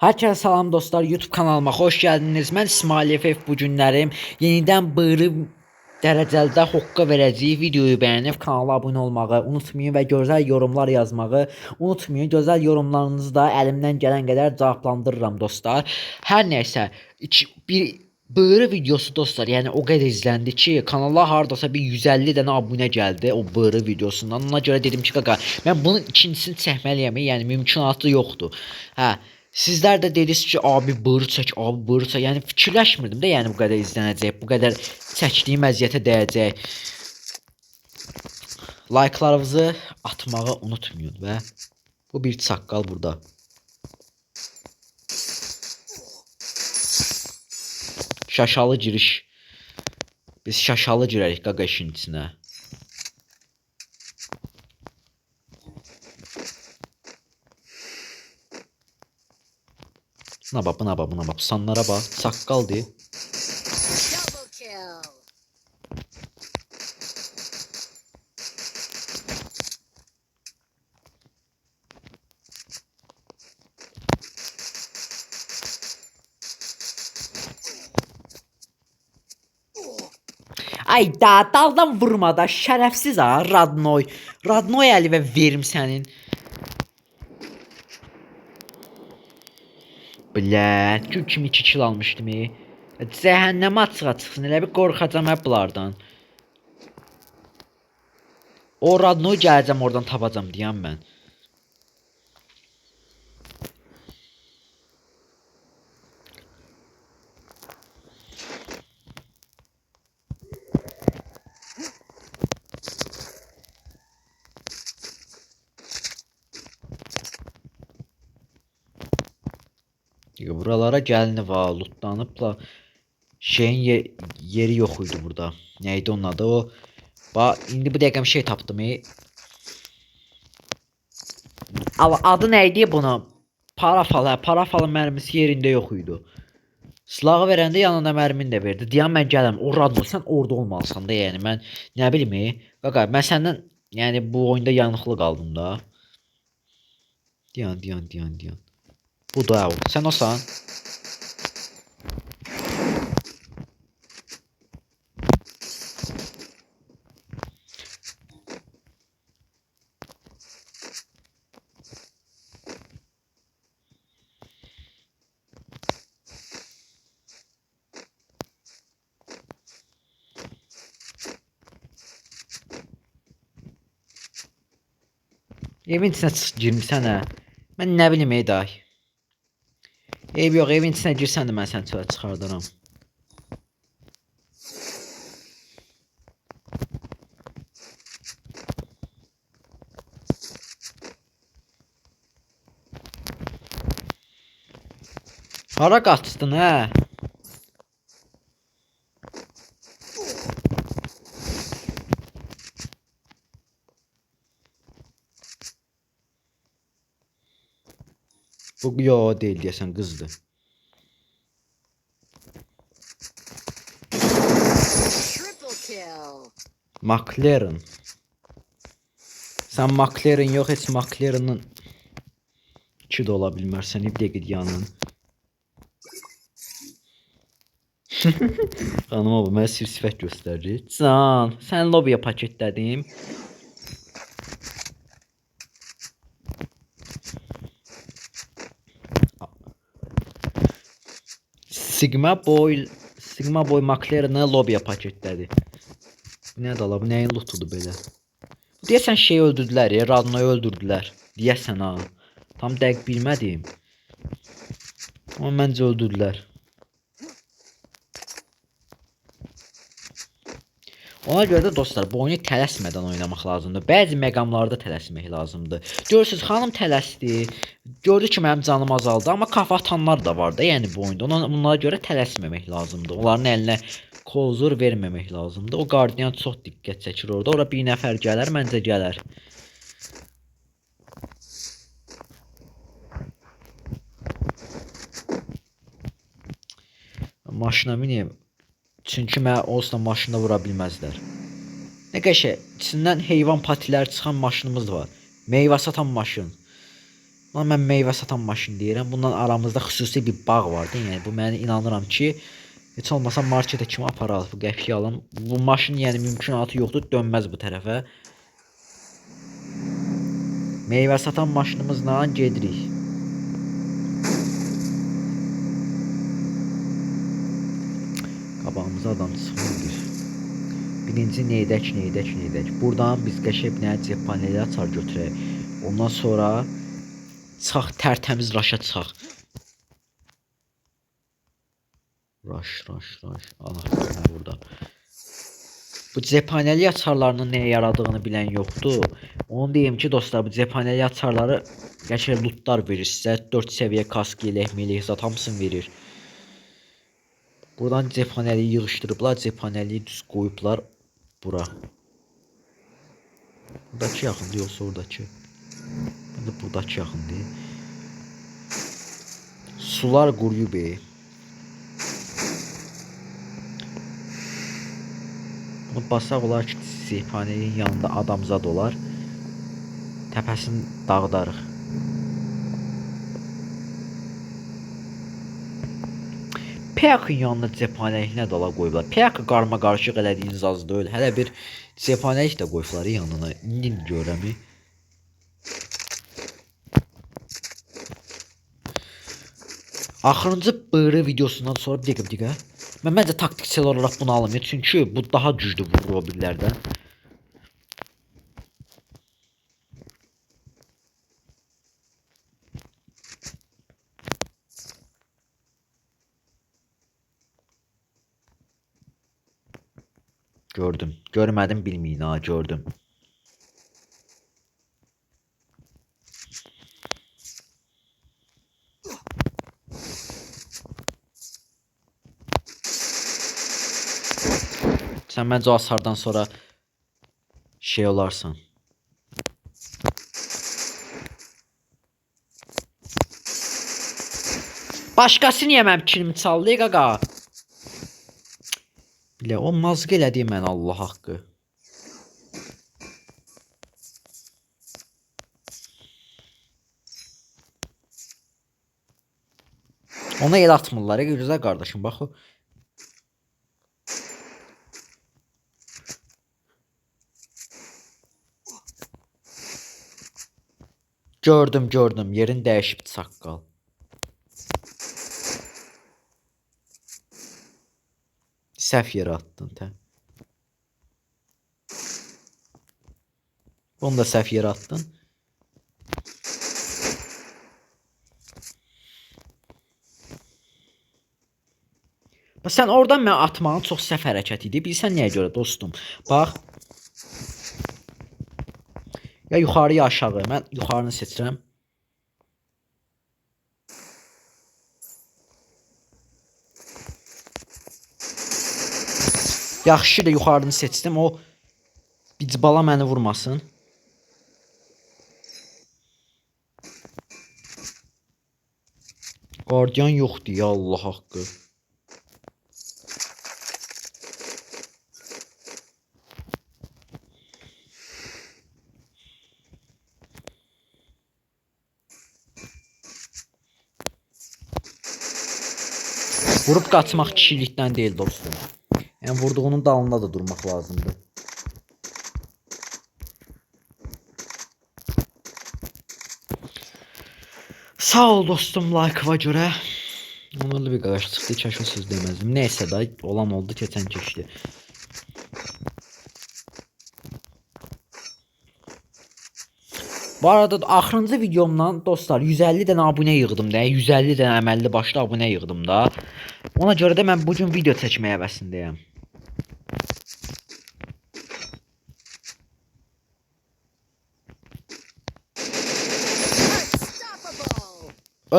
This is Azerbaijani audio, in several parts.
Herkese salam dostlar, YouTube kanalıma hoş geldiniz. Mən İsmail FF bu günlərim yenidən bığırı dərəcədə hoqqa verəcəyi videoyu bəyənib kanala abunə olmağı unutmayın və gözəl yorumlar yazmağı unutmayın. Gözəl yorumlarınızı da əlimdən gələn qədər cavablandırıram dostlar. Hər nəysə, bir bığırı videosu dostlar, yəni o qədər izləndi ki, kanala hardasa bir 150 dənə abunə gəldi o bığırı videosundan. Ona görə dedim ki, qaqa, mən bunun ikincisini çəkməliyəm, yəni mümkünatı yoxdur. Hə, sizlər də dediniz ki, abi bığır çək, abi bığır çək. Yəni fikirləşmirdim də, yəni bu qədər izlənəcək, bu qədər çəkdiyim əziyyətə dəyəcək. Like'larınızı atmağı unutmayın və bu bir çaqqal burada. Şaşalı giriş. Biz şaşalı girərik qaqa işin içinə. Buna bak, buna bak, buna bak. Sanlara bak. Saqqaldır. Ay da daldan vurma da şərəfsiz ha Radnoy. Radnoy əli və verim sənin. Blət, gül kimi 2 kil almışdım. Cəhənnəmə açığa çıxsın, elə bir qorxacam hə bunlardan. O Radnoy gələcəm oradan tapacam deyəm mən. Buralara gəlini var, lootlanıbla şeyin yeri yox idi burada. Neydi onun adı o? Bax, indi bu dəqiqə bir şey tapdım. Adı neydi bunu? Parafalı mərmisi yerində yox idi. Silahı verəndə yanında mərmin də verdi. Deyəm mən gələm. O Radno sən orada olmalısan da, yəni mən nə bilim, qaqa, mən səndən yəni bu oyunda yanıqlı qaldım da. Dayan. Bu da o. Sən osan? Evin içinə girmisən hə. Mən nə bilim day. Eyb yox, evin içinə girsən də mən səni çölə çıxardaram. Hara qaçdın hə? Bu yo deyil deyəsən, qızdır. McLaren. Sən McLaren yox, heç McLaren'ın 2 də ola bilmərsən, bir dəqiqə yanın. Xanıma bu, mənə sifət göstərir. Can, sən lobiyə paketlədim. Sigma Boy McLaren'ı lobiyə paketlədi. Bu nədir ala? Bu nəyin lootudur belə? Deyəsən şeyi öldürdülər ya, Radno'yu öldürdülər. Deyəsən ha. Tam dəqiq bilmədim. Amma məncə öldürdülər. Ona görə də dostlar, bu oyunu tələsmədən oynamaq lazımdır. Bəzi məqamlarda tələsmək lazımdır. Görürsünüz, xanım tələsdi. Gördü ki, mənim canım azaldı, amma kafa atanlar da var da, yəni bu oyunda. Onlara görə tələsməmək lazımdır. Onların əlinə kozur verməmək lazımdır. O qardiyan çox diqqət çəkir orada. Ora bir nəfər gələr, məncə gələr. Maşına mineyim. Çünki mən olsa maşına vura bilməzlər. Nə qəşəng, içindən heyvan patiləri çıxan maşınımız var. Meyvə satan maşın. Amma mən meyvə satan maşın deyirəm. Bundan aramızda xüsusi bir bağ vardı. Yəni bu məni inanıram ki, heç olmasa marketə kimi aparar bu qəpiyi alım. Bu maşın yəni mümkünatı yoxdur, dönməz bu tərəfə. Meyvə satan maşınımızla gedirik. Qabağımıza adam çıxmır. Birinci neydək. Buradan biz qəşəng cephanelə açar götürək. Ondan sonra çıxaq tərtəmiz raşa çıxaq. Raş. Anahtar burada. Bu cephaneli açarlarının nəyə yaradığını bilən yoxdur. Onu deyim ki, dostlar, bu cephaneli açarları qəşəng lootlar verir sizə. 4 səviyyə kask, yelək, melək zat hamısını verir. Buradan cephaneli yığışdırıblar, cephaneli düz qoyublar bura. Buradakı yaxındır, yoxsa oradakı? Burada buradakı yaxındır. Sular quruyub. Bunu basaq olar ki, cephanenin yanında adamzad olar. Təpəsini dağıdarıq. Peyakın yanında cephanelik nə dala qoyublar. Peyakı qarma qarışıq elədiyiniz az deyil. Hələ bir cephanelik də qoyublar yanına. İndi görəm. Axırıncı bığırı videosundan sonra bir dəqiqə. Mən məncə taktiksel olaraq bunu alım. Çünki bu daha güclü vurur o birlərdən. Gördüm. Görmədim bilməyin ha, gördüm. Sən məncə o hasardan sonra şey olarsan. Başqası niyə mənim kilimi çaldı qaqa? Bilə o mazq elədi mən Allah haqqı. Ona el atmırlar, gözəl qardaşım, bax o. Gördüm, yerin dəyişib saqqal. Səhv yerə attın tə. Onu da səhv yerə attın. Sən oradan mən atmağın çox səhv hərəkət idi. Bilsən nəyə görə dostum? Bax. Ya yuxarı ya aşağı. Mən yuxarını seçirəm. Yaxşı da yuxarını seçdim. O bicbala məni vurmasın. Qardiyan yoxdur ya Allah haqqı. Vurub qaçmaq kişilikdən deyil dostum. Yəni vurduğunun dalında da durmaq lazımdır. Sağ ol dostum like'ıma görə. Onlarla bir qarşı çıxdı, kəşfə söz deməzdim. Neysə da olan oldu, keçən keçdi. Bu arada axırıncı videomdan dostlar 150 dənə abunə yığdım da, 150 dənə əməlli başlı abunə yığdım da. Ona görə də mən bugün video çəkməyə həvəsindəyəm.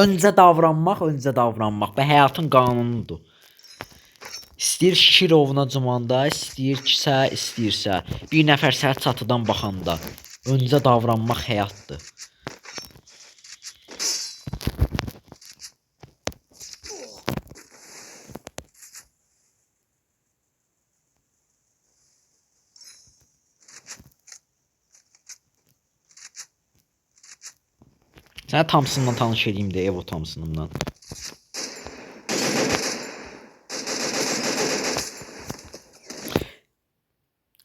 Öncə davranmaq və həyatın qanunudur. İstəyir Şirovuna cumanda, istəyirsə, bir nəfər səhət çatıdan baxanda. Öncə davranmaq həyatdır. Sənə Thompsondan tanış edeyim də, Evo Thompson'dan.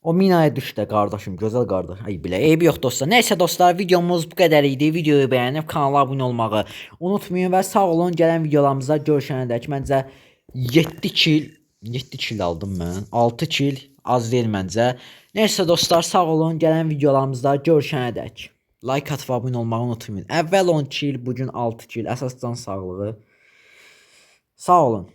O minaya düş də qardaşım, gözəl qardaş. Ay bilə, eybi yox dostlar. Nəysə dostlar, videomuz bu qədər idi. Videoyu bəyənib kanala abunə olmağı unutmayın və sağ olun. Gələn videolarımızda görüşənədək məncə 7 kill aldım mən. 6 kill az deyil məncə. Nəysə dostlar, sağ olun. Gələn videolarımızda görüşənədək like atıb abunə olmağı unutmayın. Əvvəl 10 kill, bu gün 6 kill. Əsas can sağlığı. Sağ olun.